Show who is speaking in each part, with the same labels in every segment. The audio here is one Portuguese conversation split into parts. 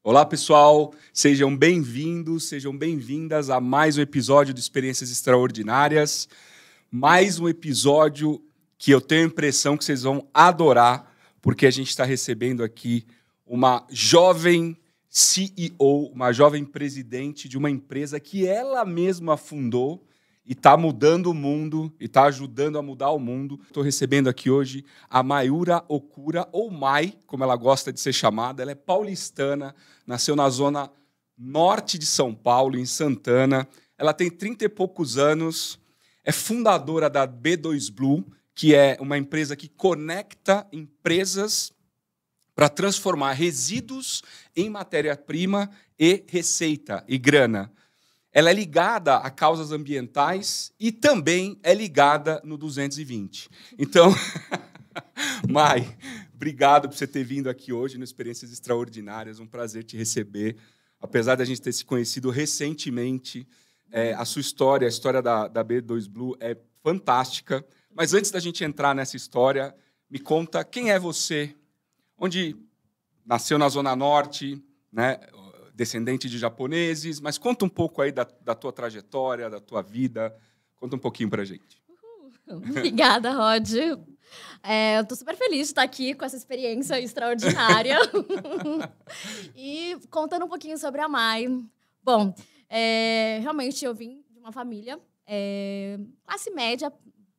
Speaker 1: Olá, pessoal. Sejam bem-vindos, sejam bem-vindas a mais um episódio do Experiências Extraordinárias. Mais um episódio que eu tenho a impressão que vocês vão adorar, porque a gente está recebendo aqui uma jovem CEO, uma jovem presidente de uma empresa que ela mesma fundou e está mudando o mundo, e está ajudando a mudar o mundo. Estou recebendo aqui hoje a Mayura Okura, ou Mai, como ela gosta de ser chamada. Ela é paulistana, nasceu na zona norte de São Paulo, em Santana. Ela tem 30 e poucos anos, é fundadora da B2 Blue, que é uma empresa que conecta empresas para transformar resíduos em matéria-prima e receita e grana. Ela é ligada a causas ambientais e também é ligada no 220. Então, Mai, obrigado por você ter vindo aqui hoje no Experiências Extraordinárias. Um prazer te receber. Apesar de a gente ter se conhecido recentemente, a sua história, a história da B2 Blue é fantástica. Mas antes da gente entrar nessa história, me conta quem é você, onde nasceu na Zona Norte, né? Descendente de japoneses, mas conta um pouco aí da tua trajetória, da tua vida. Conta um pouquinho pra gente.
Speaker 2: Obrigada, Rod. Eu tô super feliz de estar aqui com essa experiência extraordinária. E contando um pouquinho sobre a Mai. Bom, realmente eu vim de uma família classe média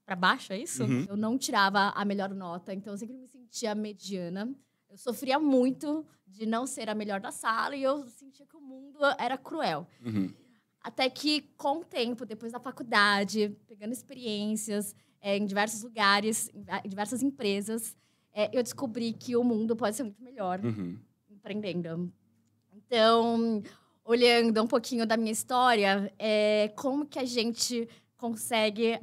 Speaker 2: para baixo, é isso?
Speaker 1: Uhum.
Speaker 2: Eu não tirava a melhor nota, então eu sempre me sentia mediana. Eu sofria muito de não ser a melhor da sala e eu sentia que o mundo era cruel.
Speaker 1: Uhum.
Speaker 2: Até que, com o tempo, depois da faculdade, pegando experiências em diversos lugares, em diversas empresas, eu descobri que o mundo pode ser muito melhor empreendendo. Então, olhando um pouquinho da minha história, como que a gente consegue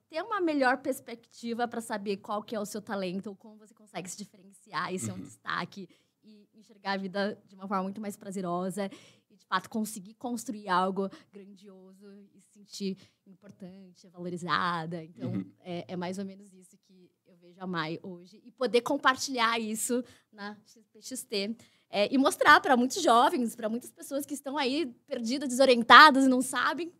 Speaker 2: ter uma melhor perspectiva para saber qual que é o seu talento, ou como você consegue se diferenciar e ser um destaque e enxergar a vida de uma forma muito mais prazerosa e, de fato, conseguir construir algo grandioso e se sentir importante, valorizada. Então, é mais ou menos isso que eu vejo a Mai hoje. E poder compartilhar isso na XPXT e mostrar para muitos jovens, para muitas pessoas que estão aí perdidas, desorientadas e não sabem,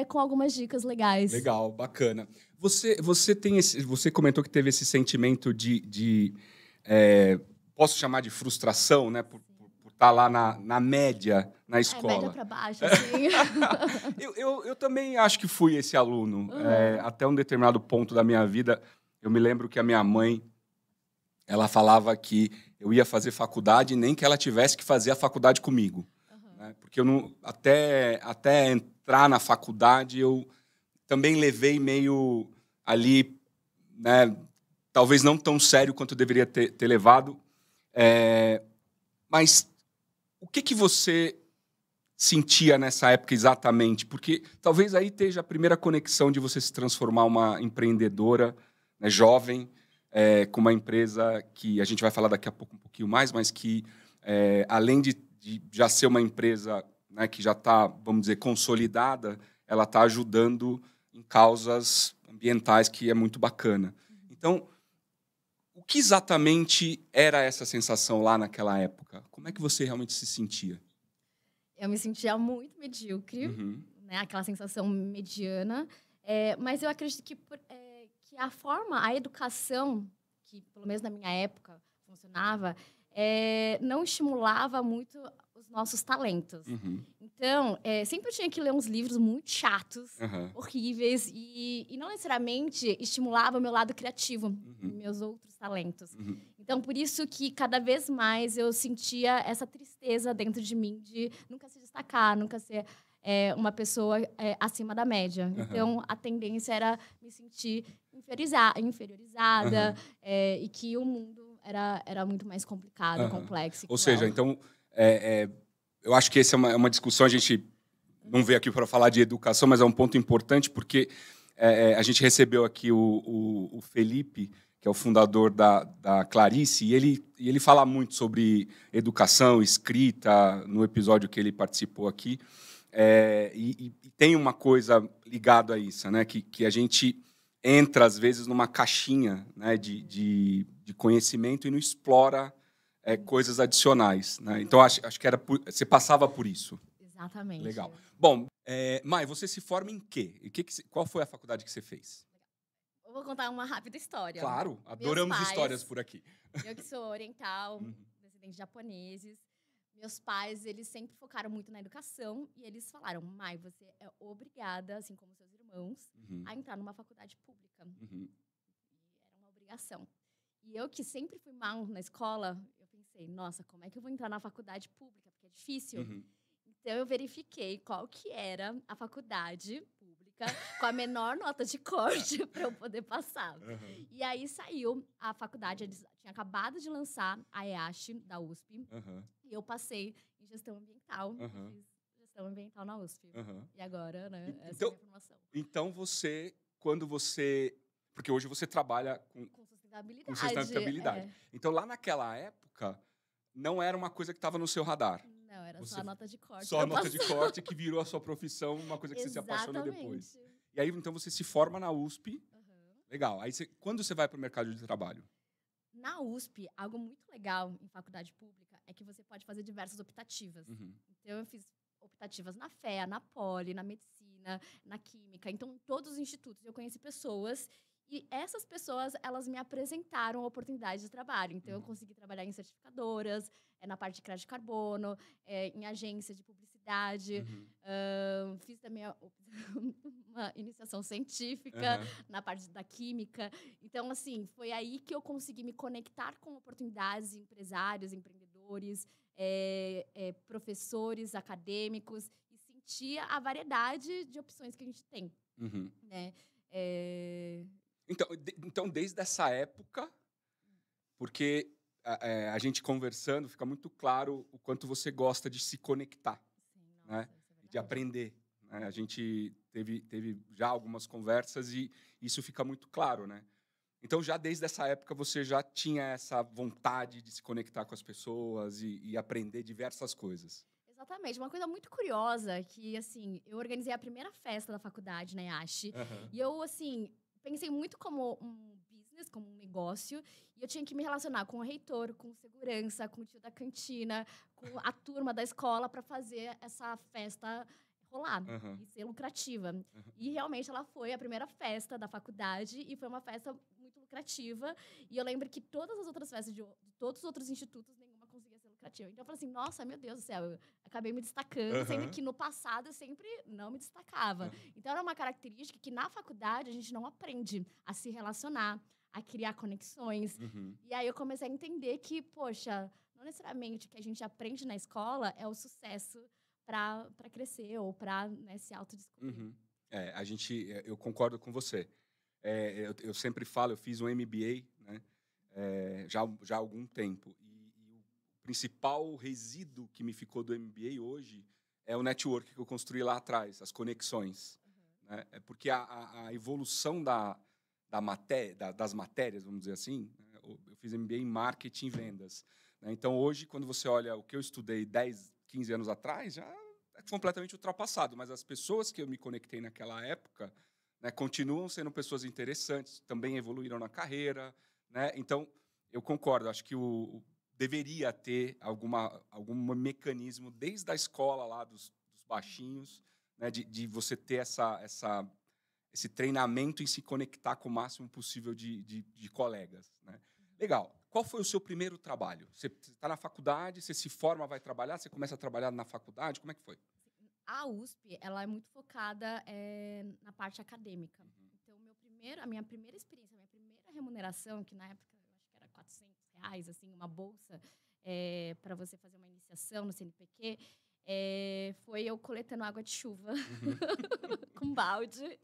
Speaker 2: com algumas dicas legais.
Speaker 1: Legal, bacana. Você comentou que teve esse sentimento de posso chamar de frustração, né? Por estar lá na média, na escola.
Speaker 2: Média para baixo, assim.
Speaker 1: eu também acho que fui esse aluno. Até um determinado ponto da minha vida, eu me lembro que a minha mãe, ela falava que eu ia fazer faculdade nem que ela tivesse que fazer a faculdade comigo. Porque eu não, até entrar na faculdade, eu também levei meio ali, né, talvez não tão sério quanto eu deveria ter levado. Mas o que você sentia nessa época exatamente? Porque talvez aí esteja a primeira conexão de você se transformar uma empreendedora, né, jovem, com uma empresa que a gente vai falar daqui a pouco um pouquinho mais, mas que, além de já ser uma empresa, né, que já está, vamos dizer, consolidada, ela está ajudando em causas ambientais, que é muito bacana. Então, o que exatamente era essa sensação lá naquela época? Como é que você realmente se sentia?
Speaker 2: Eu me sentia muito medíocre, né, aquela sensação mediana, mas eu acredito que a forma, a educação, que pelo menos na minha época funcionava, não estimulava muito os nossos talentos. Então, sempre eu tinha que ler uns livros muito chatos, horríveis, e não necessariamente estimulava o meu lado criativo, meus outros talentos. Então, por isso que cada vez mais eu sentia essa tristeza dentro de mim de nunca se destacar, nunca ser uma pessoa acima da média. Então, a tendência era me sentir inferiorizada e que o mundo era muito mais complicado, complexo.
Speaker 1: Ou seja, então, eu acho que essa é uma discussão, a gente não veio aqui para falar de educação, mas é um ponto importante, porque a gente recebeu aqui o Felipe, que é o fundador da Clarice, e ele fala muito sobre educação, escrita, no episódio que ele participou aqui. E tem uma coisa ligada a isso, né? Que a gente entra, às vezes, numa caixinha, né, de conhecimento e não explora coisas adicionais, né? Então, acho que você passava por isso.
Speaker 2: Exatamente.
Speaker 1: Legal. Bom, Mai, você se forma em quê? Qual foi a faculdade que você fez?
Speaker 2: Eu vou contar uma rápida história.
Speaker 1: Claro, adoramos histórias por aqui.
Speaker 2: Eu que sou oriental, descendente de japoneses. Meus pais, eles sempre focaram muito na educação e eles falaram, Mai, você é obrigada, assim como seus irmãos, a entrar numa faculdade pública. E era uma obrigação. E eu que sempre fui mal na escola, eu pensei, nossa, como é que eu vou entrar na faculdade pública? Porque é difícil. Então, eu verifiquei qual que era a faculdade pública com a menor nota de corte para eu poder passar. E aí saiu a faculdade, eles tinham acabado de lançar a EASH da USP. E eu passei em gestão ambiental. Fiz gestão ambiental na USP. E agora, né, essa é a minha formação.
Speaker 1: Então, porque hoje você trabalha com sustentabilidade. Então, lá naquela época, não era uma coisa que estava no seu radar.
Speaker 2: Não, era só a nota de corte.
Speaker 1: Só a nota de corte que virou a sua profissão, uma coisa que você se apaixonou depois. E aí, então, você se forma na USP. Legal. Aí, quando você vai para o mercado de trabalho?
Speaker 2: Na USP, algo muito legal em faculdade pública é que você pode fazer diversas optativas. Então, eu fiz optativas na FEA, na Poli, na medicina, na química. Então, em todos os institutos, eu conheci pessoas. E essas pessoas, elas me apresentaram oportunidades de trabalho. Então, eu consegui trabalhar em certificadoras, na parte de crédito de carbono, em agência de publicidade. Fiz também uma iniciação científica na parte da química. Então, assim, foi aí que eu consegui me conectar com oportunidades, empresários, empreendedores, professores, acadêmicos, e sentir a variedade de opções que a gente tem. Né?
Speaker 1: Então, desde essa época, porque a gente conversando, fica muito claro o quanto você gosta de se conectar, né? De aprender. Né? A gente teve já algumas conversas e isso fica muito claro, né? Então, já desde essa época, você já tinha essa vontade de se conectar com as pessoas e aprender diversas coisas.
Speaker 2: Exatamente. Uma coisa muito curiosa que, assim, eu organizei a primeira festa da faculdade, na EASH, e eu, assim, pensei muito como um business, como um negócio, e eu tinha que me relacionar com o reitor, com segurança, com o tio da cantina, com a turma da escola para fazer essa festa rolar e ser lucrativa. E realmente ela foi a primeira festa da faculdade e foi uma festa muito lucrativa. E eu lembro que todas as outras festas de todos os outros institutos, nenhuma conseguia ser lucrativa. Então eu falei assim, nossa, meu Deus do céu, eu acabei me destacando, sendo que no passado eu sempre não me destacava. Então era uma característica que na faculdade a gente não aprende a se relacionar, a criar conexões. E aí eu comecei a entender que, poxa, não necessariamente o que a gente aprende na escola é o sucesso para crescer ou para, né, se autodescobrir.
Speaker 1: Eu concordo com você. Eu sempre falo, eu fiz um MBA, né, já há algum tempo. E o principal resíduo que me ficou do MBA hoje é o network que eu construí lá atrás, as conexões. Né? Porque a evolução das matérias, vamos dizer assim, né, eu fiz MBA em marketing e vendas. Né? Então, hoje, quando você olha o que eu estudei 10, 15 anos atrás, já é completamente ultrapassado. Mas as pessoas que eu me conectei naquela época, né, continuam sendo pessoas interessantes, também evoluíram na carreira. Né? Então, eu concordo. Acho que deveria ter algum mecanismo, desde a escola, lá dos baixinhos, né, de você ter esse treinamento em se conectar com o máximo possível de colegas. Né? Legal. Qual foi o seu primeiro trabalho? Você está na faculdade, você se forma, vai trabalhar, você começa a trabalhar na faculdade, como é que foi?
Speaker 2: A USP, ela é muito focada na parte acadêmica. Então, a minha primeira experiência, a minha primeira remuneração, que na época eu acho que era R$400, assim, uma bolsa para você fazer uma iniciação no CNPq, foi eu coletando água de chuva com balde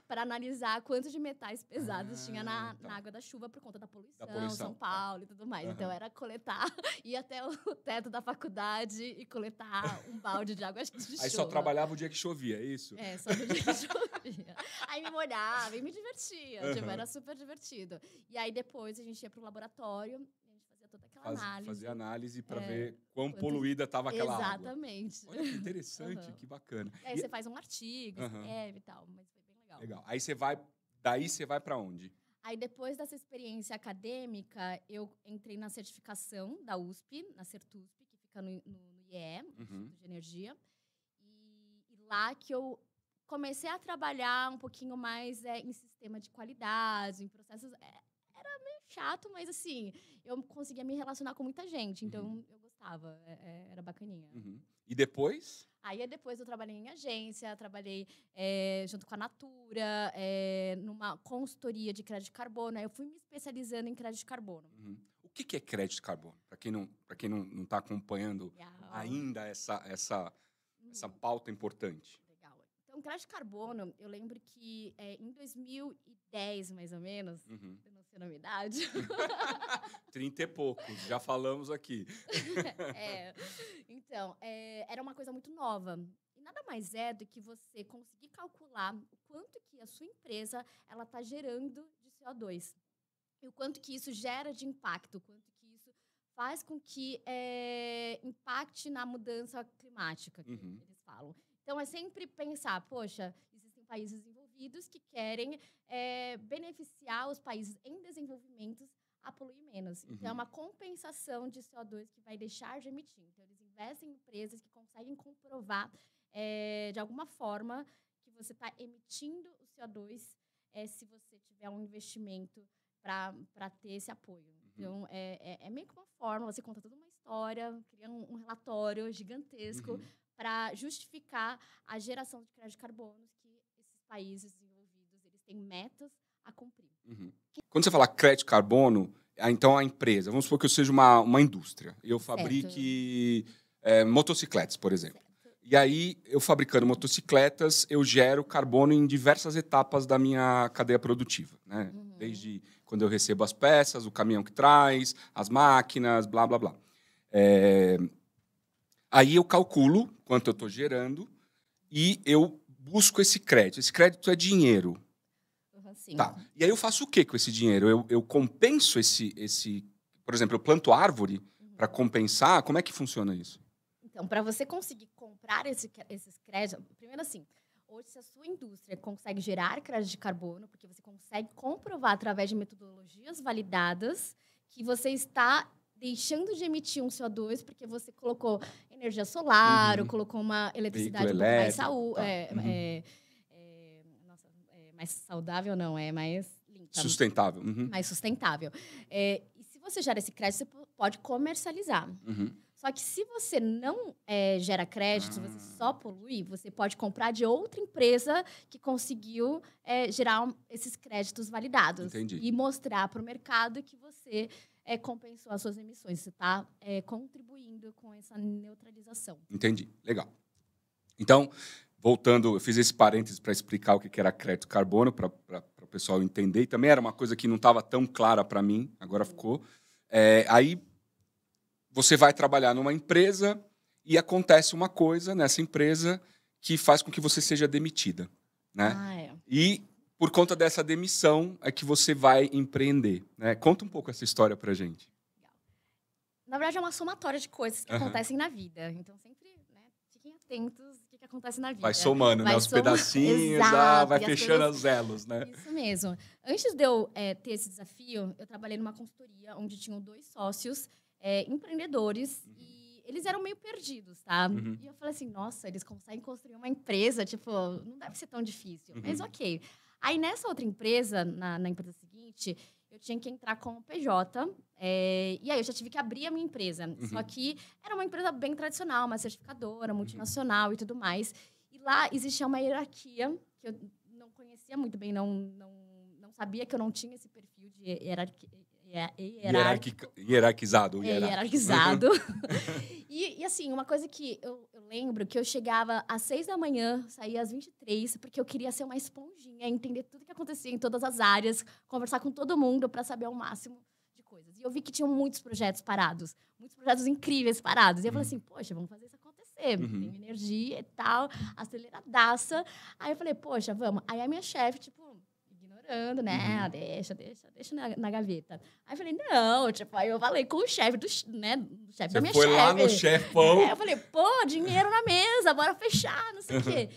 Speaker 2: para analisar quantos de metais pesados tinha na água da chuva por conta da poluição, São Paulo e tudo mais. Então, era coletar, ir até o teto da faculdade e coletar um balde de água de chuva.
Speaker 1: Aí só trabalhava o dia que chovia, é isso?
Speaker 2: Só no dia que chovia. Aí me molhava e me divertia. Tipo, era super divertido. E aí, depois, a gente ia pro laboratório, toda aquela análise.
Speaker 1: Fazia análise para ver quão poluída estava aquela água.
Speaker 2: Exatamente.
Speaker 1: Olha que interessante, que bacana.
Speaker 2: E aí você faz um artigo, escreve e tal, mas foi bem legal.
Speaker 1: Legal. Aí daí você vai para onde?
Speaker 2: Aí, depois dessa experiência acadêmica, eu entrei na certificação da USP, na Certusp, que fica no IE, Instituto de Energia. E lá que eu comecei a trabalhar um pouquinho mais em sistema de qualidade, em processos... Era meio chato, mas assim, eu conseguia me relacionar com muita gente. Então, eu gostava, era bacaninha.
Speaker 1: E depois?
Speaker 2: Aí, depois eu trabalhei em agência, trabalhei junto com a Natura, numa consultoria de crédito de carbono. Aí eu fui me especializando em crédito de carbono.
Speaker 1: O que é crédito de carbono? Para quem não está acompanhando ainda essa pauta importante.
Speaker 2: Legal. Então, crédito de carbono, eu lembro que em 2010, mais ou menos, eu não sei a minha idade.
Speaker 1: 30 e poucos, já falamos aqui.
Speaker 2: Então, era uma coisa muito nova. E nada mais é do que você conseguir calcular o quanto que a sua empresa ela está gerando de CO2. E o quanto que isso gera de impacto, o quanto que isso faz com que impacte na mudança climática, que eles falam. Então, é sempre pensar, poxa, existem países desenvolvidos que querem beneficiar os países em desenvolvimento a poluir menos. Então, é uma compensação de CO2 que vai deixar de emitir. Então, eles investem em empresas que conseguem comprovar, de alguma forma, que você está emitindo o CO2 se você tiver um investimento para ter esse apoio. Então, é meio que uma fórmula, você conta toda uma história, cria um relatório gigantesco para justificar a geração de crédito de carbono que esses países desenvolvidos eles têm metas a cumprir.
Speaker 1: Quando você fala crédito de carbono, então a empresa, vamos supor que eu seja uma indústria, eu fabrique motocicletas, por exemplo. Certo. E aí, eu fabricando motocicletas, eu gero carbono em diversas etapas da minha cadeia produtiva, né? Desde quando eu recebo as peças, o caminhão que traz, as máquinas, blá, blá, blá. Aí eu calculo quanto eu estou gerando e eu busco esse crédito. Esse crédito é dinheiro.
Speaker 2: Sim.
Speaker 1: Tá. E aí eu faço o que com esse dinheiro? Eu compenso esse... Por exemplo, eu planto árvore para compensar? Como é que funciona isso?
Speaker 2: Então, para você conseguir comprar esses créditos... Primeiro assim, hoje se a sua indústria consegue gerar crédito de carbono, porque você consegue comprovar através de metodologias validadas que você está deixando de emitir um CO2 porque você colocou energia solar, ou colocou uma eletricidade um pouco mais mais saudável, não, é mais limpa.
Speaker 1: Sustentável.
Speaker 2: Mais sustentável. E se você gera esse crédito, você pode comercializar. Só que se você não gera crédito, você só polui, você pode comprar de outra empresa que conseguiu gerar esses créditos validados.
Speaker 1: Entendi.
Speaker 2: E mostrar para o mercado que você compensou as suas emissões. Você está contribuindo com essa neutralização.
Speaker 1: Entendi. Legal. Então, voltando, eu fiz esse parênteses para explicar o que era crédito carbono, para o pessoal entender. E também era uma coisa que não estava tão clara para mim, agora ficou. Aí, você vai trabalhar numa empresa e acontece uma coisa nessa empresa que faz com que você seja demitida, né? E, por conta dessa demissão, é que você vai empreender, né? Conta um pouco essa história para a gente.
Speaker 2: Na verdade, é uma somatória de coisas que acontecem na vida. Então, sempre fiquem atentos ao que acontece na vida.
Speaker 1: Vai somando, né? Os pedacinhos, vai fechando os elos, né?
Speaker 2: Isso mesmo. Antes de eu ter esse desafio, eu trabalhei numa consultoria onde tinham 2 sócios empreendedores e eles eram meio perdidos, tá? E eu falei assim, nossa, eles conseguem construir uma empresa, tipo, não deve ser tão difícil. Mas ok. Aí, nessa outra empresa, na empresa seguinte, eu tinha que entrar como PJ. E aí, eu já tive que abrir a minha empresa. Só que era uma empresa bem tradicional, uma certificadora, multinacional e tudo mais. E lá existia uma hierarquia que eu não conhecia muito bem, não sabia que eu não tinha esse perfil de
Speaker 1: hierarquizado.
Speaker 2: Hierarquizado. E assim, uma coisa que eu lembro que eu chegava às 6 da manhã, saía às 23, porque eu queria ser uma esponjinha, entender tudo que acontecia em todas as áreas, conversar com todo mundo para saber o máximo de coisas. E eu vi que tinham muitos projetos parados, muitos projetos incríveis parados. E eu falei assim, poxa, vamos fazer isso acontecer. Tem energia e tal, aceleradaça. Aí eu falei, poxa, vamos. Aí a minha chefe, tipo, ignorando, né? Deixa na gaveta. Aí eu falei, não, tipo, aí eu falei com o chefe do chefe da minha chefe.
Speaker 1: Foi lá no chefão.
Speaker 2: Eu falei, pô, dinheiro na mesa, bora fechar, não sei o quê.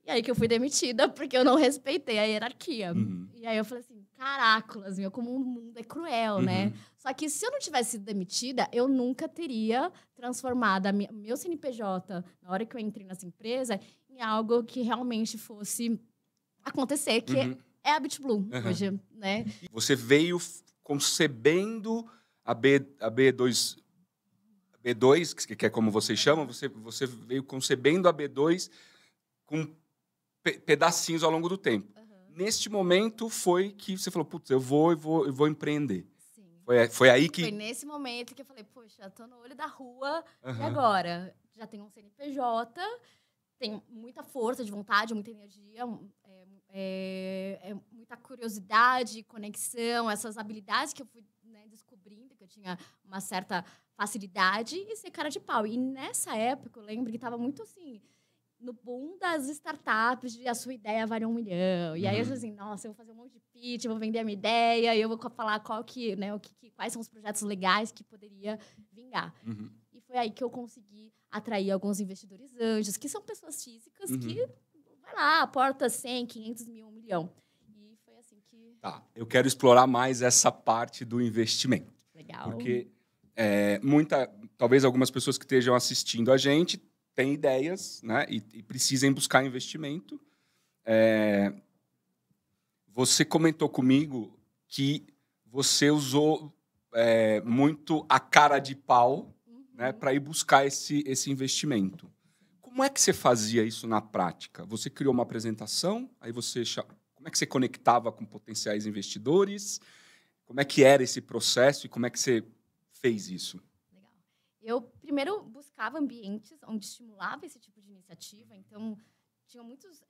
Speaker 2: E aí que eu fui demitida, porque eu não respeitei a hierarquia. E aí eu falei assim, caracolas, meu, como o mundo é cruel, né? Só que se eu não tivesse sido demitida, eu nunca teria transformado meu CNPJ, na hora que eu entrei nessa empresa, em algo que realmente fosse acontecer, que é a BitBlue hoje, né?
Speaker 1: Você veio concebendo a B2, que é como vocês chamam, você veio concebendo a B2 com pedacinhos ao longo do tempo. Neste momento foi que você falou, putz, eu vou empreender.
Speaker 2: Sim.
Speaker 1: Foi aí que...
Speaker 2: Foi nesse momento que eu falei, poxa, tô no olho da rua, e agora? Já tenho um CNPJ, tenho muita força de vontade, muita energia, muita curiosidade, conexão, essas habilidades que eu fui, né, descobrindo, que eu tinha uma certa facilidade, e ser cara de pau. E nessa época, eu lembro que estava muito assim, no boom das startups, de a sua ideia vale 1 milhão. E aí eu falei assim, nossa, eu vou fazer um monte de pitch, eu vou vender a minha ideia, e eu vou falar quais são os projetos legais que poderia vingar. E foi aí que eu consegui atrair alguns investidores anjos, que são pessoas físicas que, vai lá, aporta 100, 500 mil, 1 milhão. E foi assim que...
Speaker 1: Tá, eu quero explorar mais essa parte do investimento.
Speaker 2: Legal.
Speaker 1: Porque talvez algumas pessoas que estejam assistindo a gente têm ideias, né, e precisem buscar investimento. Você comentou comigo que você usou muito a cara de pau, né, para ir buscar esse investimento. Como é que você fazia isso na prática? Você criou uma apresentação, aí como é que você conectava com potenciais investidores? Como é que era esse processo e como é que você fez isso?
Speaker 2: Legal. Eu primeiro buscava ambientes onde estimulava esse tipo de iniciativa. Então, tinha muitos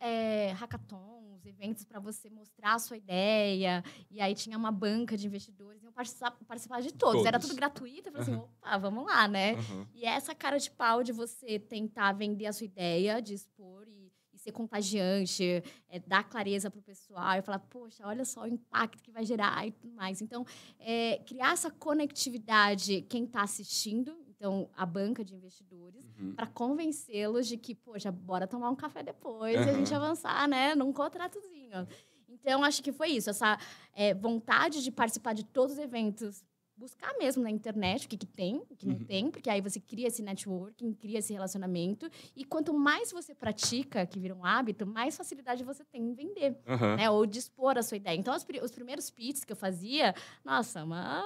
Speaker 2: hackathons, eventos para você mostrar a sua ideia. E aí tinha uma banca de investidores. Eu participava de todos. Era tudo gratuito. Eu falei assim, opa, vamos lá, né? E essa cara de pau de você tentar vender a sua ideia, de expor e ser contagiante, dar clareza para o pessoal. Eu falar, poxa, olha só o impacto que vai gerar e tudo mais. Então, criar essa conectividade, quem está assistindo, então, a banca de investidores, para convencê-los de que, poxa, bora tomar um café depois e a gente avançar, né, num contratozinho. Então, acho que foi isso, essa vontade de participar de todos os eventos, buscar mesmo na internet o que tem, o que não tem, porque aí você cria esse networking, cria esse relacionamento, e quanto mais você pratica, que vira um hábito, mais facilidade você tem em vender, né? Ou de expor a sua ideia. Então, os primeiros pitches que eu fazia, nossa, uma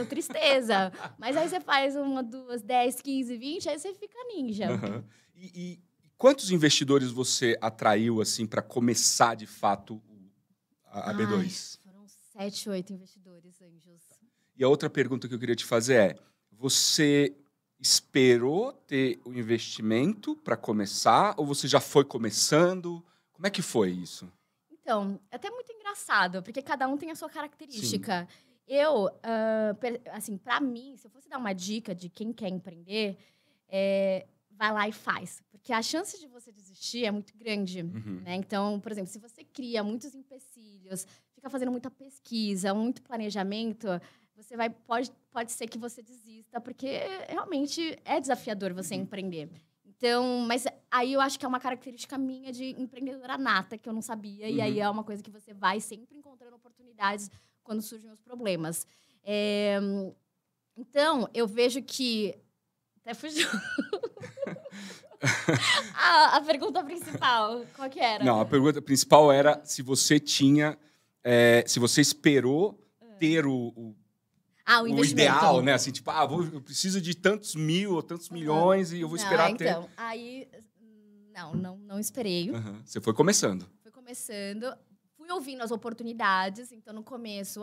Speaker 2: tristeza. Mas aí você faz 1, 2, 10, 15, 20, aí você fica ninja.
Speaker 1: E quantos investidores você atraiu, assim, para começar, de fato, a B2?
Speaker 2: Foram 7, 8 investidores anjos.
Speaker 1: E a outra pergunta que eu queria te fazer é, você esperou ter o investimento para começar ou você já foi começando? Como é que foi isso?
Speaker 2: Então, é até muito engraçado, porque cada um tem a sua característica. Sim. Assim, para mim, se eu fosse dar uma dica de quem quer empreender, vai lá e faz. Porque a chance de você desistir é muito grande. Né? Então, por exemplo, se você cria muitos empecilhos, fica fazendo muita pesquisa, muito planejamento, você pode ser que você desista, porque realmente é desafiador você empreender. Então, mas aí eu acho que é uma característica minha de empreendedora nata, que eu não sabia, e aí é uma coisa que você vai sempre encontrando oportunidades quando surgem os problemas. Então, eu vejo que... Até fugiu. A pergunta principal, qual que era?
Speaker 1: Não, a pergunta principal era se você tinha... se você esperou ter o ideal, né? Assim, tipo, eu preciso de tantos mil ou tantos milhões e eu vou esperar ter...
Speaker 2: Então, aí... Não esperei.
Speaker 1: Você foi começando.
Speaker 2: Fui começando. Fui ouvindo as oportunidades. Então, no começo,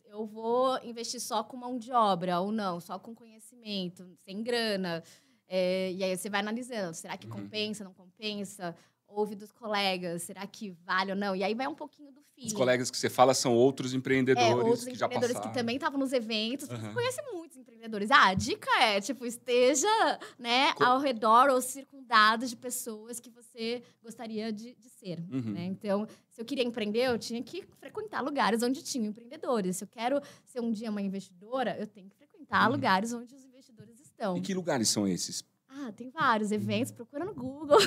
Speaker 2: eu vou investir só com mão de obra ou não, só com conhecimento, sem grana. E aí você vai analisando. Será que compensa, não compensa? Ouve dos colegas, será que vale ou não? E aí vai um pouquinho do feeling.
Speaker 1: Os colegas que você fala são outros empreendedores que já passaram.
Speaker 2: Que também estavam nos eventos. Você conhece muitos empreendedores. A dica é, esteja, né, ao redor ou circundado de pessoas que você gostaria de ser. Né? Então, se eu queria empreender, eu tinha que frequentar lugares onde tinham empreendedores. Se eu quero ser um dia uma investidora, eu tenho que frequentar lugares onde os investidores estão.
Speaker 1: E que lugares são esses?
Speaker 2: Tem vários eventos, procura no Google.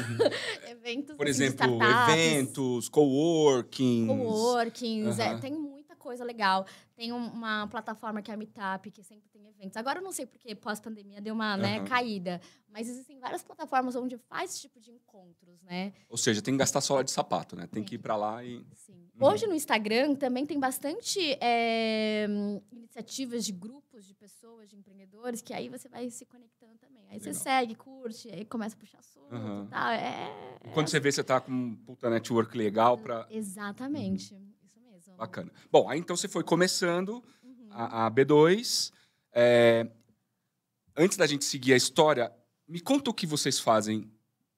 Speaker 2: Eventos,
Speaker 1: Por
Speaker 2: assim,
Speaker 1: exemplo,
Speaker 2: de startups,
Speaker 1: eventos, coworkings.
Speaker 2: Coworkings, tem muita coisa legal. Tem uma plataforma que é a Meetup, que sempre tem eventos. Agora eu não sei porque pós-pandemia deu uma caída, mas existem várias plataformas onde faz esse tipo de encontros, né?
Speaker 1: Ou seja, tem que gastar sola de sapato, né? Tem que ir para lá e...
Speaker 2: Sim. Hoje no Instagram também tem bastante iniciativas de grupos de pessoas, de empreendedores, que aí você vai se conectando também. Aí você segue, curte, aí começa a puxar assunto e tal.
Speaker 1: E quando você vê, você tá com um puta network legal para...
Speaker 2: Exatamente. Isso mesmo.
Speaker 1: Bacana. Bom, aí então você foi começando a B2. Antes da gente seguir a história, me conta o que vocês fazem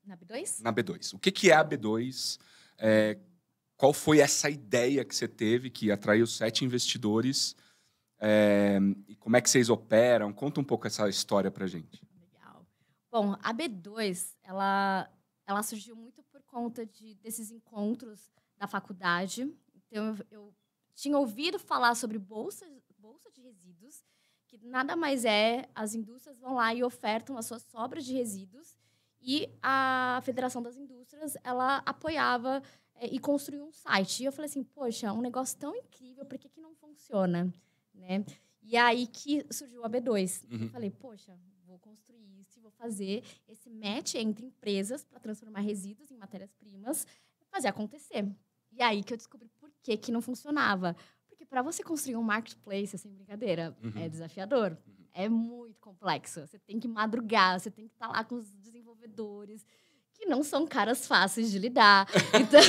Speaker 2: na B2?
Speaker 1: Na B2. O que é a B2? Qual foi essa ideia que você teve que atraiu 7 investidores? E como é que vocês operam? Conta um pouco essa história pra gente.
Speaker 2: Legal. Bom, a B2, ela surgiu muito por conta desses encontros da faculdade. Então, eu tinha ouvido falar sobre bolsa de resíduos, que nada mais as indústrias vão lá e ofertam as suas sobras de resíduos, e a Federação das Indústrias, ela apoiava e construiu um site. E eu falei assim, poxa, um negócio tão incrível, por que não funciona? Né? E aí que surgiu a B2. Eu falei, poxa, vou construir isso e vou fazer esse match entre empresas para transformar resíduos em matérias-primas e fazer acontecer. E aí que eu descobri por que não funcionava. Porque para você construir um marketplace, sem brincadeira, é desafiador. É muito complexo. Você tem que madrugar, você tem que estar lá com os desenvolvedores, que não são caras fáceis de lidar. Então,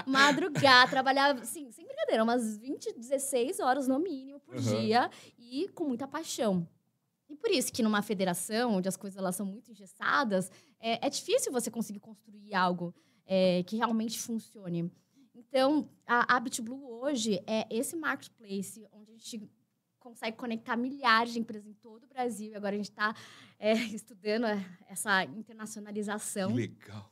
Speaker 2: madrugar, trabalhar, assim, sem brincadeira, umas 16 horas no mínimo por dia e com muita paixão. E por isso que numa federação, onde as coisas elas são muito engessadas, é difícil você conseguir construir algo que realmente funcione. Então, a BitBlue hoje é esse marketplace onde a gente consegue conectar milhares de empresas em todo o Brasil. E agora a gente está estudando essa internacionalização.
Speaker 1: Que legal.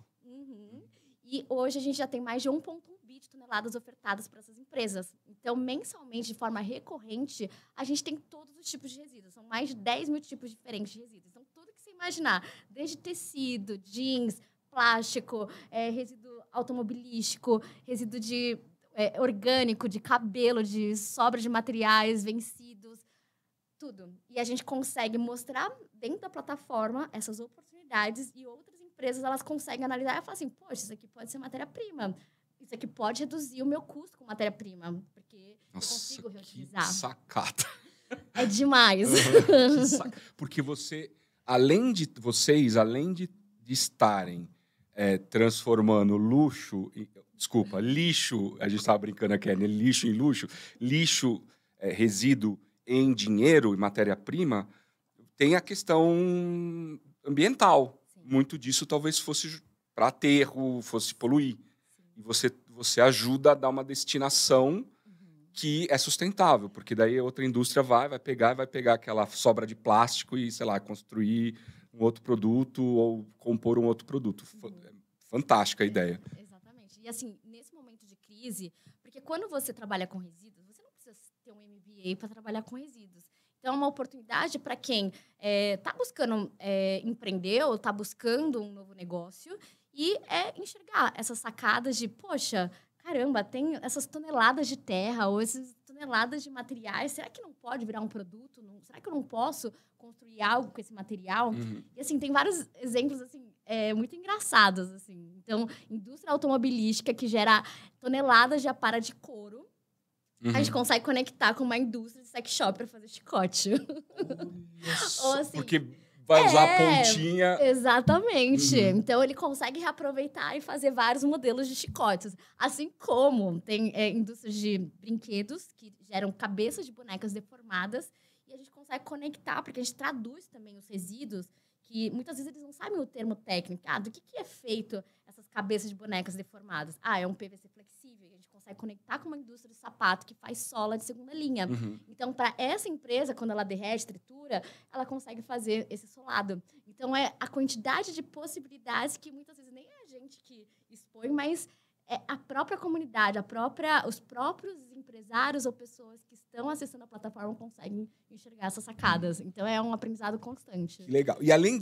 Speaker 2: E hoje a gente já tem mais de 1,1 bi de toneladas ofertadas para essas empresas. Então, mensalmente, de forma recorrente, a gente tem todos os tipos de resíduos. São mais de 10 mil tipos diferentes de resíduos. Então, tudo que você imaginar, desde tecido, jeans, plástico, resíduo automobilístico, resíduo orgânico, de cabelo, de sobra de materiais vencidos, tudo. E a gente consegue mostrar dentro da plataforma essas oportunidades e outras empresas elas conseguem analisar e falar assim, poxa, isso aqui pode ser matéria-prima. Isso aqui pode reduzir o meu custo com matéria-prima, porque eu consigo reutilizar.
Speaker 1: Que sacada.
Speaker 2: É demais.
Speaker 1: Porque além de estarem transformando lixo, a gente estava brincando aqui, né? Lixo em luxo, resíduo em dinheiro e matéria-prima, tem a questão ambiental. Sim. Muito disso talvez fosse para aterro, fosse poluir. Sim. E você ajuda a dar uma destinação que é sustentável, porque daí outra indústria vai pegar aquela sobra de plástico e, sei lá, construir um outro produto ou compor um outro produto. Fantástica a ideia.
Speaker 2: Exatamente. E assim, nesse momento de crise, porque quando você trabalha com resíduos, você não precisa ter um MBA para trabalhar com resíduos. Então, é uma oportunidade para quem está buscando empreender ou está buscando um novo negócio e enxergar essas sacadas de, poxa, caramba, tem essas toneladas de terra ou essas toneladas de materiais, será que não pode virar um produto? Será que eu não posso construir algo com esse material? E, assim, tem vários exemplos, assim, muito engraçados, assim. Então, indústria automobilística que gera toneladas de apara de couro, a gente consegue conectar com uma indústria de sex shop para fazer chicote.
Speaker 1: Ou, assim, porque vai usar a pontinha.
Speaker 2: Exatamente. Então, ele consegue reaproveitar e fazer vários modelos de chicotes. Assim como tem indústrias de brinquedos que geram cabeças de bonecas deformadas e a gente consegue conectar, porque a gente traduz também os resíduos, que muitas vezes eles não sabem o termo técnico. Do que é feito essas cabeças de bonecas deformadas? É um PVC flexível. A gente consegue conectar com uma indústria de sapato que faz sola de segunda linha. Então, para essa empresa, quando ela derrete, tritura, ela consegue fazer esse solado. Então, é a quantidade de possibilidades que muitas vezes nem é a gente que expõe, mas a própria comunidade, os próprios empresários ou pessoas que estão acessando a plataforma conseguem enxergar essas sacadas. Então, é um aprendizado constante.
Speaker 1: Que legal. E além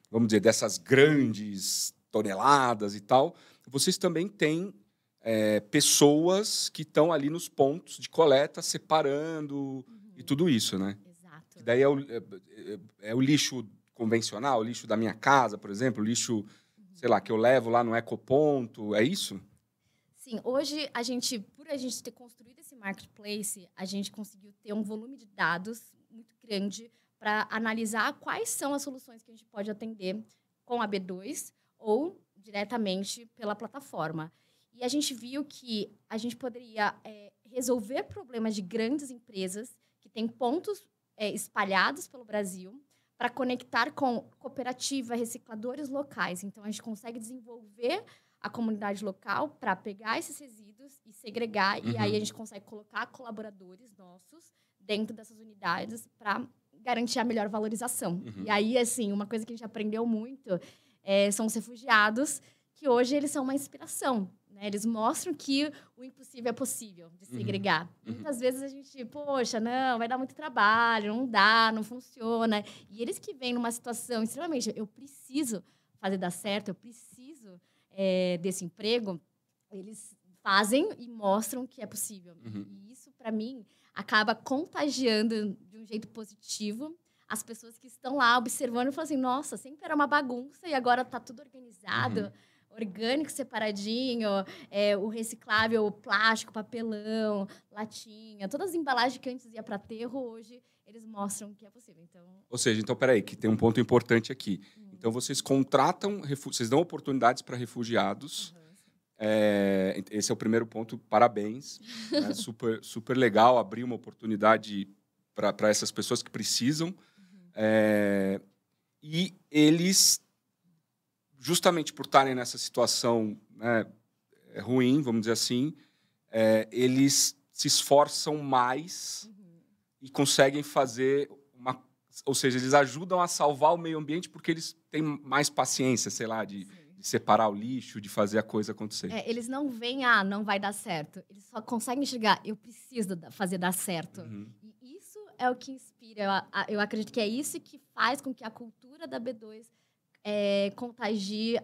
Speaker 1: vamos dizer, dessas grandes toneladas e tal, vocês também têm pessoas que estão ali nos pontos de coleta, separando e tudo isso, né?
Speaker 2: Exato.
Speaker 1: E daí é o lixo convencional, o lixo da minha casa, por exemplo, o lixo, sei lá, que eu levo lá no ecoponto, é isso?
Speaker 2: Sim, hoje, por a gente ter construído esse marketplace, a gente conseguiu ter um volume de dados muito grande para analisar quais são as soluções que a gente pode atender com a B2 ou diretamente pela plataforma. E a gente viu que a gente poderia resolver problemas de grandes empresas que têm pontos espalhados pelo Brasil para conectar com cooperativa, recicladores locais. Então, a gente consegue desenvolver a comunidade local para pegar esses resíduos e segregar. E aí, a gente consegue colocar colaboradores nossos dentro dessas unidades para garantir a melhor valorização. E aí, assim, uma coisa que a gente aprendeu muito são os refugiados, que hoje eles são uma inspiração. Né? Eles mostram que o impossível é possível de segregar. Muitas vezes a gente, poxa, não, vai dar muito trabalho, não dá, não funciona. E eles que vêm numa situação extremamente, eu preciso fazer dar certo, eu preciso desse emprego, eles fazem e mostram que é possível. E isso, para mim, acaba contagiando de um jeito positivo as pessoas que estão lá observando e falam assim, nossa, sempre era uma bagunça e agora está tudo organizado, orgânico, separadinho, o reciclável, o plástico, papelão, latinha, todas as embalagens que antes ia para aterro, hoje eles mostram que é possível. Então...
Speaker 1: Ou seja, então, peraí, que tem um ponto importante aqui. Então, vocês contratam, vocês dão oportunidades para refugiados. Esse é o primeiro ponto, parabéns. Né? Super, super legal abrir uma oportunidade para essas pessoas que precisam. E eles, justamente por estarem nessa situação, né, ruim, vamos dizer assim, eles se esforçam mais e conseguem fazer ou seja, eles ajudam a salvar o meio ambiente porque eles têm mais paciência, sei lá, de separar o lixo, de fazer a coisa acontecer.
Speaker 2: Eles não veem, não vai dar certo. Eles só conseguem enxergar, eu preciso fazer dar certo. E isso é o que inspira. Eu acredito que é isso que faz com que a cultura da B2 contagie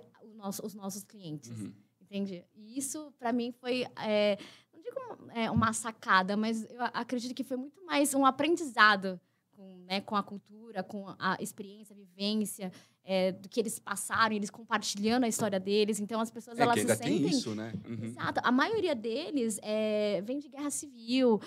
Speaker 2: os nossos clientes. Entende? E isso, para mim, foi... não digo uma sacada, mas eu acredito que foi muito mais um aprendizado com a cultura, com a experiência, a vivência, do que eles passaram, eles compartilhando a história deles. Então, as pessoas elas
Speaker 1: que ainda
Speaker 2: se sentem...
Speaker 1: tem isso, né?
Speaker 2: Exato. A maioria deles vem de guerra civil,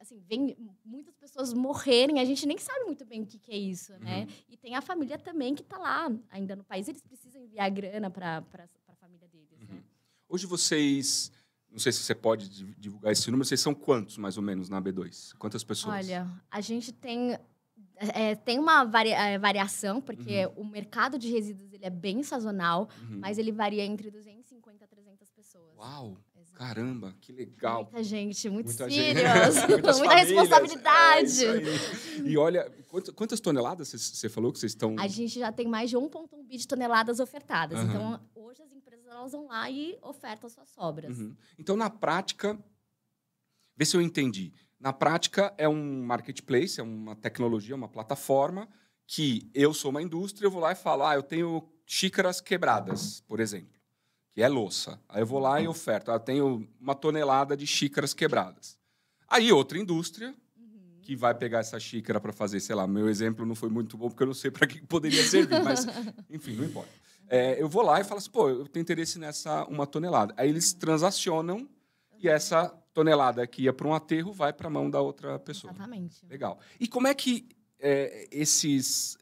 Speaker 2: assim, vem muitas pessoas morrerem, a gente nem sabe muito bem o que é isso, né? E tem a família também que está lá, ainda no país, eles precisam enviar grana para a família deles, né?
Speaker 1: Hoje vocês... Não sei se você pode divulgar esse número. Vocês são quantos, mais ou menos, na B2? Quantas pessoas?
Speaker 2: Olha, a gente tem uma variação, porque o mercado de resíduos ele é bem sazonal, mas ele varia entre 250 a 300 pessoas.
Speaker 1: Uau! Exato. Caramba, que legal.
Speaker 2: Muita gente, muito serious.
Speaker 1: Muita
Speaker 2: responsabilidade.
Speaker 1: E olha, quantas toneladas você falou que vocês estão...
Speaker 2: A gente já tem mais de 1,1 bi de toneladas ofertadas. Então, hoje as empresas elas vão lá e ofertam suas sobras.
Speaker 1: Então, na prática, vê se eu entendi. Na prática, é um marketplace, é uma tecnologia, uma plataforma que eu sou uma indústria, eu vou lá e falo, eu tenho xícaras quebradas, por exemplo, que é louça. Aí eu vou lá e oferto, eu tenho 1 tonelada de xícaras quebradas. Aí outra indústria que vai pegar essa xícara para fazer, sei lá, meu exemplo não foi muito bom porque eu não sei para que poderia servir, mas, enfim, não importa. Eu vou lá e falo assim, eu tenho interesse nessa 1 tonelada. Aí eles transacionam e essa tonelada que ia para um aterro vai para a mão da outra pessoa.
Speaker 2: Exatamente.
Speaker 1: Legal. E como é que esses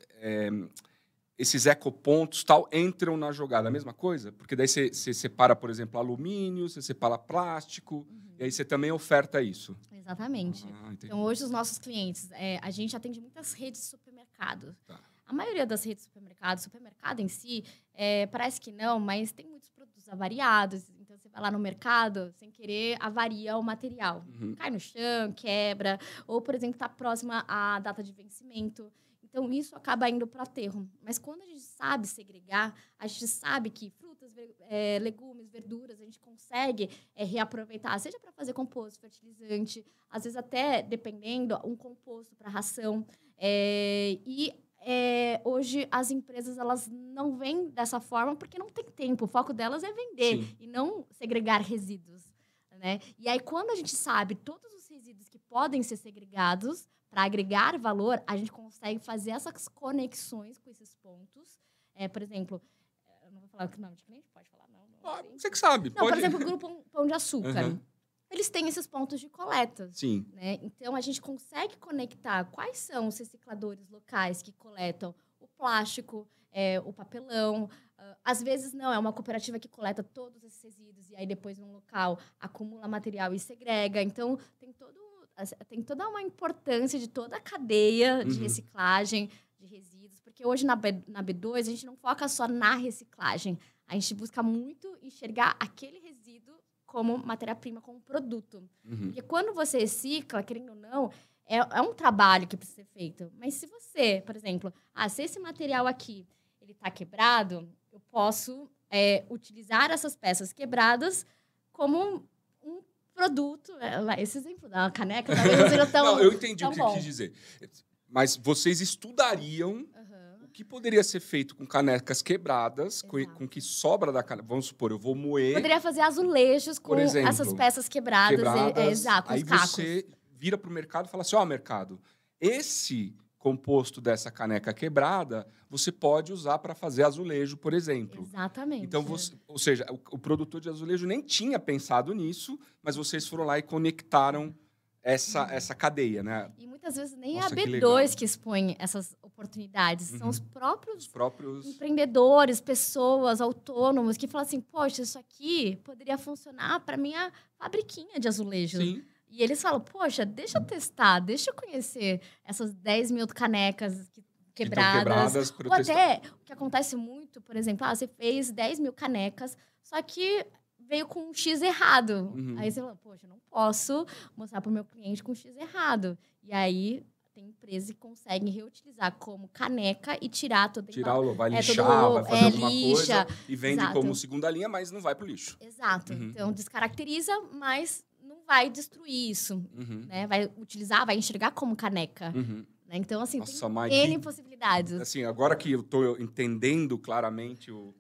Speaker 1: ecopontos tal entram na jogada? A mesma coisa? Porque daí você separa, por exemplo, alumínio, você separa plástico, e aí você também oferta isso.
Speaker 2: Exatamente. Então, hoje, os nossos clientes, a gente atende muitas redes de supermercado.
Speaker 1: Tá.
Speaker 2: A maioria das redes de supermercado em si, parece que não, mas tem muitos produtos avariados. Então, você vai lá no mercado, sem querer, avaria o material. Cai no chão, quebra. Ou, por exemplo, está próxima à data de vencimento. Então, isso acaba indo para aterro. Mas quando a gente sabe segregar, a gente sabe que frutas frutas, legumes, verduras, a gente consegue reaproveitar, seja para fazer composto, fertilizante, às vezes até, dependendo, um composto para ração. Hoje as empresas elas não vêm dessa forma porque não tem tempo. O foco delas é vender e não segregar resíduos, né? E aí, quando a gente sabe todos os resíduos que podem ser segregados para agregar valor, a gente consegue fazer essas conexões com esses pontos. Por exemplo, eu não vou falar o nome de cliente, pode falar? Não,
Speaker 1: você que sabe.
Speaker 2: Não, por exemplo, o Grupo Pão de Açúcar. Eles têm esses pontos de coleta.
Speaker 1: Sim.
Speaker 2: Né? Então, a gente consegue conectar quais são os recicladores locais que coletam o plástico, o papelão. Às vezes, não, é uma cooperativa que coleta todos esses resíduos e aí depois, num local, acumula material e segrega. Então, tem toda uma importância de toda a cadeia de reciclagem de resíduos. Porque hoje, na B2, a gente não foca só na reciclagem. A gente busca muito enxergar aquele resíduo como matéria-prima, como produto. Porque quando você recicla, querendo ou não, é um trabalho que precisa ser feito. Mas se você, por exemplo, se esse material aqui ele está quebrado, eu posso utilizar essas peças quebradas como um produto. Esse exemplo da caneca talvez não seja tão
Speaker 1: Não, eu entendi o que
Speaker 2: bom.
Speaker 1: você quis dizer. Mas vocês estudariam o que poderia ser feito com canecas quebradas, com que sobra da caneca. Vamos supor, eu vou moer...
Speaker 2: Poderia fazer azulejos com
Speaker 1: exemplo,
Speaker 2: essas peças quebradas. Exato,
Speaker 1: aí
Speaker 2: os cacos.
Speaker 1: você vira para o mercado e fala assim, mercado, esse composto dessa caneca quebrada, você pode usar para fazer azulejo, por exemplo.
Speaker 2: Exatamente.
Speaker 1: Então, ou seja, o produtor de azulejo nem tinha pensado nisso, mas vocês foram lá e conectaram essa cadeia, né?
Speaker 2: E muitas vezes nem
Speaker 1: Nossa,
Speaker 2: é a B2 que expõe essas oportunidades. São os próprios empreendedores, pessoas, autônomos, que falam assim, poxa, isso aqui poderia funcionar para minha fabriquinha de azulejo.
Speaker 1: Sim.
Speaker 2: E eles falam, poxa, deixa eu testar, deixa eu conhecer essas 10 mil canecas quebradas. Ou até, o que acontece muito, por exemplo, você fez 10 mil canecas, só que veio com um X errado. Aí você fala, poxa, eu não posso mostrar para o meu cliente com X errado. E aí, tem empresas que conseguem reutilizar como caneca e tirar toda
Speaker 1: vai lixar, vai fazer alguma coisa e vende como segunda linha, mas não vai para o lixo.
Speaker 2: Exato. Então, descaracteriza, mas não vai destruir isso. Né? Vai utilizar, vai enxergar como caneca. Né? Então, assim,
Speaker 1: Nossa,
Speaker 2: tem N possibilidades.
Speaker 1: Assim, agora que eu estou entendendo claramente o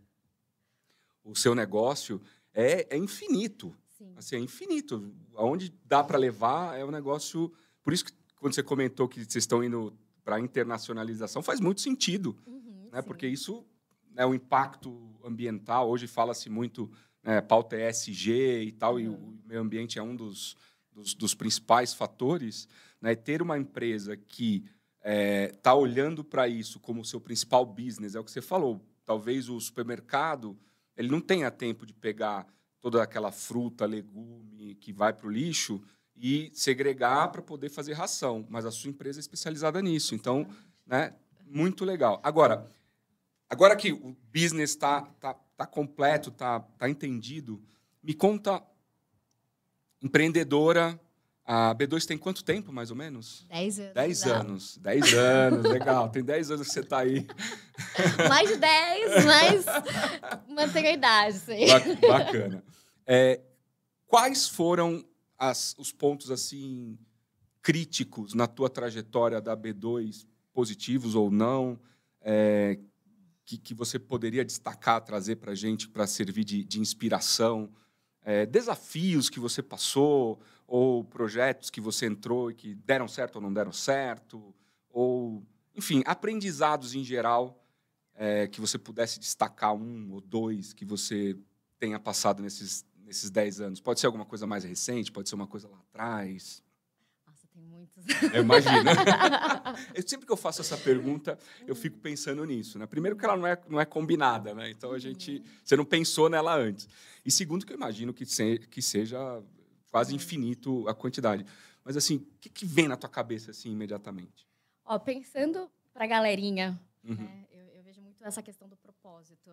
Speaker 1: seu negócio, é infinito.
Speaker 2: Sim.
Speaker 1: Assim, é infinito. Aonde dá para levar é um negócio... Por isso que quando você comentou que vocês estão indo para a internacionalização, faz muito sentido. Né? Porque isso, né, o impacto ambiental, hoje fala-se muito, né, pauta ESG e tal, e o meio ambiente é um dos principais fatores. Né? Ter uma empresa que está olhando para isso como seu principal business, é o que você falou. Talvez o supermercado ele não tenha tempo de pegar toda aquela fruta, legume que vai para o lixo e segregar para poder fazer ração. Mas a sua empresa é especializada nisso. Então, né, muito legal. Agora que o business está completo, está entendido, me conta, empreendedora, a B2 tem quanto tempo, mais ou menos?
Speaker 2: 10 anos.
Speaker 1: 10 anos. 10 anos, legal. Tem 10 anos que você está aí.
Speaker 2: Mais de 10, mas mantenho a idade, sim.
Speaker 1: Bacana. Quais foram os pontos assim críticos na tua trajetória da B2, positivos ou não, que você poderia destacar, trazer para a gente para servir de inspiração? Desafios que você passou ou projetos que você entrou e que deram certo ou não deram certo? Ou, enfim, aprendizados em geral que você pudesse destacar um ou dois que você tenha passado nesses 10 anos? Pode ser alguma coisa mais recente, pode ser uma coisa lá atrás.
Speaker 2: Nossa, tem muitos.
Speaker 1: Eu imagino. Sempre que eu faço essa pergunta, eu fico pensando nisso. Né? Primeiro que ela não é combinada, né? Então você não pensou nela antes. E segundo que eu imagino que seja quase infinito a quantidade. Mas assim, o que vem na tua cabeça assim imediatamente?
Speaker 2: Pensando para a galerinha, né? Eu vejo muito essa questão do propósito.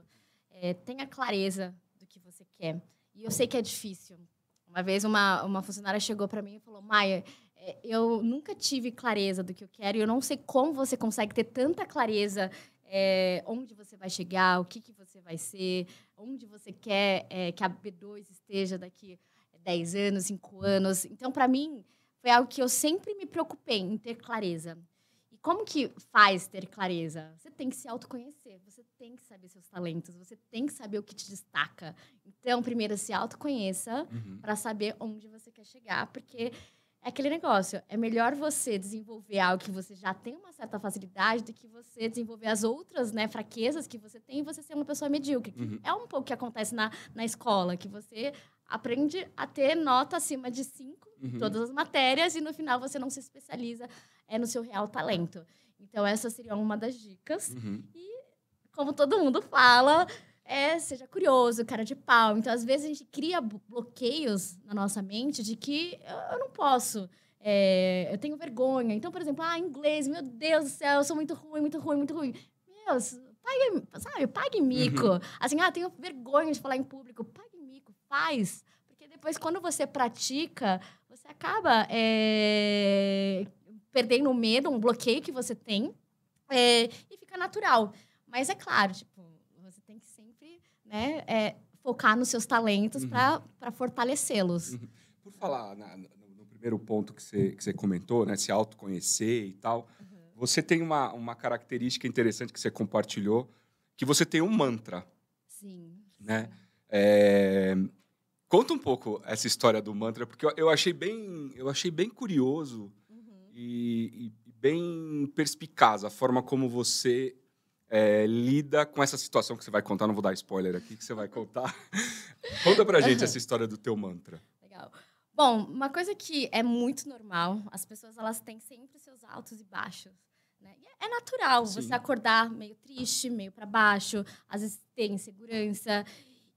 Speaker 2: Tenha clareza do que você quer. E eu sei que é difícil. Uma vez uma funcionária chegou para mim e falou, Maia, eu nunca tive clareza do que eu quero e eu não sei como você consegue ter tanta clareza onde você vai chegar, o que você vai ser, onde você quer que a B2 esteja daqui 10 anos, 5 anos. Então, para mim, foi algo que eu sempre me preocupei em ter clareza. E como que faz ter clareza? Você tem que se autoconhecer, você tem que saber seus talentos, você tem que saber o que te destaca. Então, primeiro, se autoconheça para saber onde você quer chegar, porque é aquele negócio, é melhor você desenvolver algo que você já tem uma certa facilidade do que você desenvolver as outras, né, fraquezas que você tem e você ser uma pessoa medíocre. É um pouco o que acontece na escola, que você aprende a ter nota acima de 5 em todas as matérias e no final você não se especializa no seu real talento. Então, essa seria uma das dicas. E, como todo mundo fala, seja curioso, cara de pau. Então, às vezes, a gente cria bloqueios na nossa mente de que eu não posso, eu tenho vergonha. Então, por exemplo, inglês, meu Deus do céu, eu sou muito ruim, muito ruim, muito ruim. Meu, pague mico. Assim, tenho vergonha de falar em público. Pague mico, faz. Porque depois, quando você pratica, você acaba perdendo o medo, um bloqueio que você tem, e fica natural. Mas é claro, tipo, você tem que sempre, né, focar nos seus talentos para fortalecê-los.
Speaker 1: Por falar no primeiro ponto que você comentou, né, se autoconhecer e tal, você tem uma característica interessante que você compartilhou, que você tem um mantra.
Speaker 2: Sim.
Speaker 1: Né? Conta um pouco essa história do mantra, porque eu achei bem curioso e bem perspicaz a forma como você lida com essa situação que você vai contar. Não vou dar spoiler aqui, que você vai contar. Conta pra gente essa história do teu mantra.
Speaker 2: Legal. Bom, uma coisa que é muito normal, as pessoas elas têm sempre seus altos e baixos. Né? E é natural você acordar meio triste, meio para baixo, às vezes ter insegurança.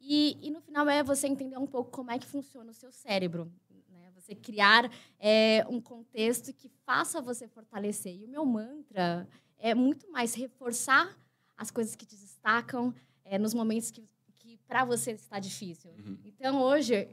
Speaker 2: E no final você entender um pouco como é que funciona o seu cérebro. Né? Você criar um contexto que faça você fortalecer. E o meu mantra é muito mais reforçar as coisas que te destacam nos momentos que para você está difícil. Então, hoje,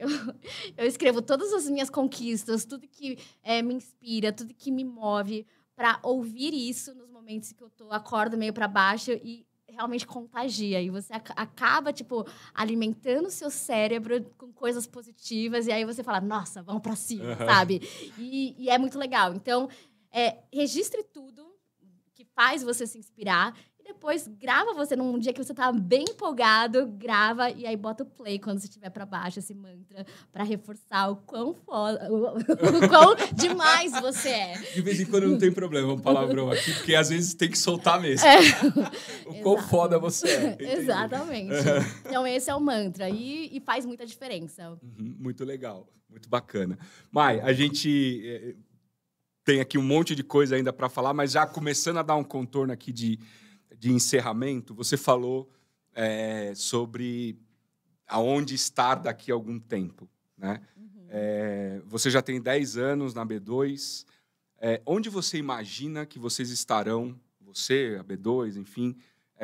Speaker 2: eu escrevo todas as minhas conquistas, tudo que me inspira, tudo que me move, para ouvir isso nos momentos que eu acordo meio para baixo e realmente contagia. E você acaba, tipo, alimentando o seu cérebro com coisas positivas. E aí você fala, nossa, vamos para cima, sabe? E é muito legal. Então, registre tudo que faz você se inspirar. E depois grava você num dia que você tá bem empolgado, grava e aí bota o play quando você estiver para baixo, esse mantra, para reforçar o quão foda, o quão demais você é.
Speaker 1: De vez em quando não tem problema um palavrão aqui, porque às vezes tem que soltar mesmo. O quão foda você é. Entendi.
Speaker 2: Exatamente. Então esse é o mantra e faz muita diferença.
Speaker 1: Muito legal, muito bacana. Mai, a gente tem aqui um monte de coisa ainda para falar, mas já começando a dar um contorno aqui de encerramento, você falou sobre aonde estar daqui a algum tempo. Né? Você já tem 10 anos na B2. Onde você imagina que vocês estarão, você, a B2, enfim,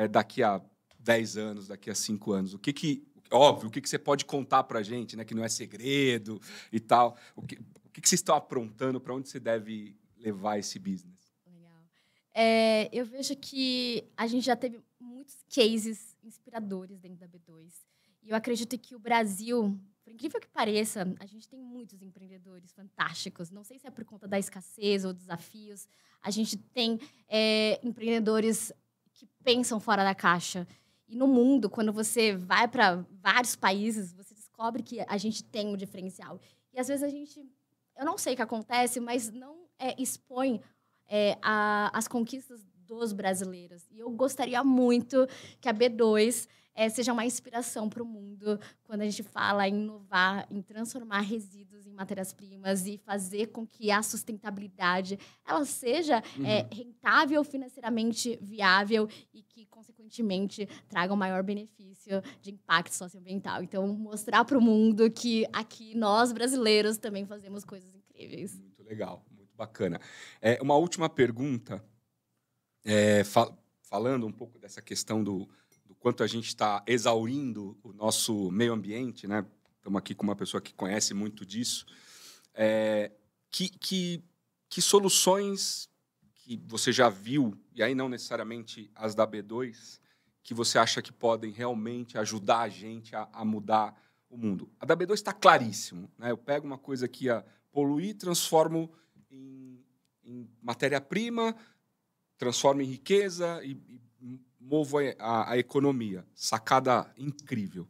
Speaker 1: daqui a 10 anos, daqui a 5 anos? Óbvio, o que você pode contar para a gente, né, que não é segredo e tal? O que vocês estão aprontando, para onde você deve levar esse business?
Speaker 2: Eu vejo que a gente já teve muitos cases inspiradores dentro da B2. E eu acredito que o Brasil, por incrível que pareça, a gente tem muitos empreendedores fantásticos. Não sei se é por conta da escassez ou desafios. A gente tem empreendedores que pensam fora da caixa. E no mundo, quando você vai para vários países, você descobre que a gente tem um diferencial. E às vezes eu não sei o que acontece, mas não expõe as conquistas dos brasileiros. E eu gostaria muito que a B2 seja uma inspiração para o mundo quando a gente fala em inovar, em transformar resíduos em matérias-primas e fazer com que a sustentabilidade ela seja rentável, financeiramente viável e que, consequentemente, traga um maior benefício de impacto socioambiental. Então, mostrar para o mundo que aqui nós, brasileiros, também fazemos coisas incríveis.
Speaker 1: Muito legal. Bacana. Uma última pergunta, falando um pouco dessa questão do quanto a gente está exaurindo o nosso meio ambiente, né? Estamos aqui com uma pessoa que conhece muito disso. Que soluções que você já viu, e aí não necessariamente as da B2, que você acha que podem realmente ajudar a gente a mudar o mundo? A da B2 está claríssimo, né? Eu pego uma coisa que ia poluir, transformo em matéria-prima, transformo em riqueza e movo a economia. Sacada incrível.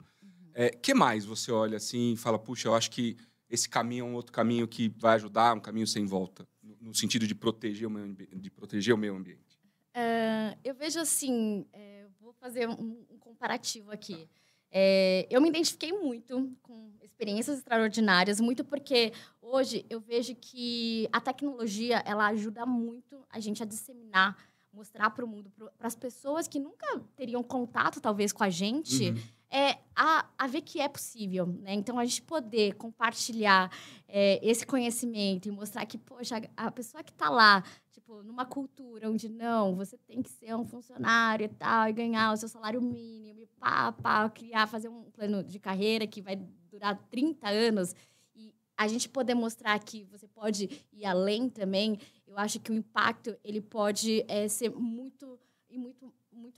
Speaker 1: Que mais você olha assim e fala, puxa, eu acho que esse caminho é um outro caminho que vai ajudar, um caminho sem volta, no sentido de proteger o meio ambiente?
Speaker 2: Eu vejo assim, vou fazer um comparativo aqui. Eu me identifiquei muito com experiências extraordinárias, muito porque hoje eu vejo que a tecnologia ela ajuda muito a gente a disseminar, mostrar para o mundo, para as pessoas que nunca teriam contato, talvez, com a gente, a ver que é possível, né? Então, a gente poder compartilhar esse conhecimento e mostrar que, poxa, a pessoa que está lá, tipo, numa cultura onde, não, você tem que ser um funcionário e tal, e ganhar o seu salário mínimo, e fazer um plano de carreira que vai durar 30 anos, e a gente poder mostrar que você pode ir além também, eu acho que o impacto ele pode ser muito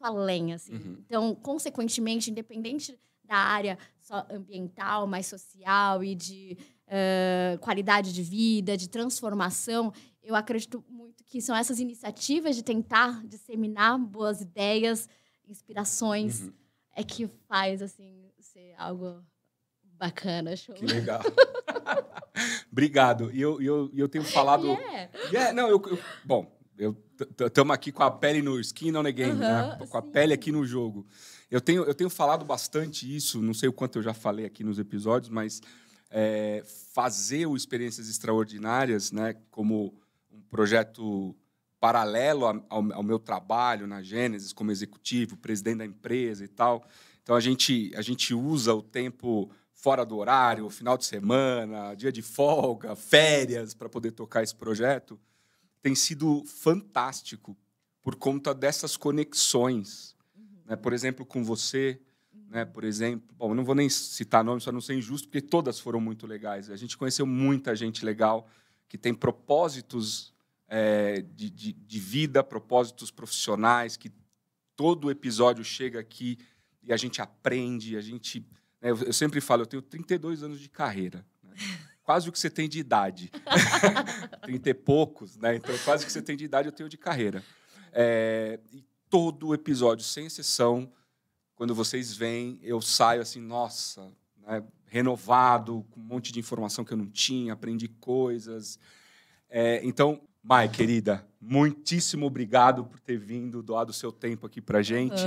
Speaker 2: além, assim. Então, consequentemente, independente da área só ambiental, mais social e de qualidade de vida, de transformação, eu acredito muito que são essas iniciativas de tentar disseminar boas ideias, inspirações, que faz, assim, ser algo bacana, show.
Speaker 1: Que legal. Obrigado. E eu tenho falado... Bom, estamos aqui com a pele no skin on the game, né? Com a pele aqui no jogo. Eu tenho falado bastante isso, não sei o quanto eu já falei aqui nos episódios, mas fazer o Experiências Extraordinárias, né, como um projeto paralelo ao meu trabalho na Gênesis, como executivo, presidente da empresa e tal. Então, a gente usa o tempo fora do horário, final de semana, dia de folga, férias, para poder tocar esse projeto. Tem sido fantástico por conta dessas conexões. Né? Por exemplo, com você, né? Por exemplo... Bom, eu não vou nem citar nomes para não ser injusto, porque todas foram muito legais. A gente conheceu muita gente legal que tem propósitos de vida, propósitos profissionais, que todo episódio chega aqui e a gente aprende, eu sempre falo, eu tenho 32 anos de carreira, né? Quase o que você tem de idade. 30 e poucos, né? Então, quase o que você tem de idade, eu tenho de carreira. E todo episódio, sem exceção, quando vocês vêm, eu saio assim, nossa, né? Renovado, com um monte de informação que eu não tinha, aprendi coisas. Então, Mai, querida, muitíssimo obrigado por ter vindo, doado o seu tempo aqui pra gente.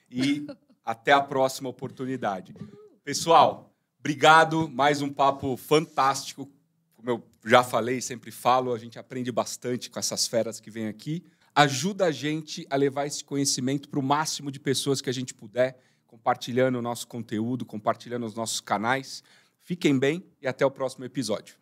Speaker 1: E até a próxima oportunidade. Pessoal, obrigado. Mais um papo fantástico. Como eu já falei, sempre falo, a gente aprende bastante com essas feras que vêm aqui. Ajuda a gente a levar esse conhecimento para o máximo de pessoas que a gente puder, compartilhando o nosso conteúdo, compartilhando os nossos canais. Fiquem bem e até o próximo episódio.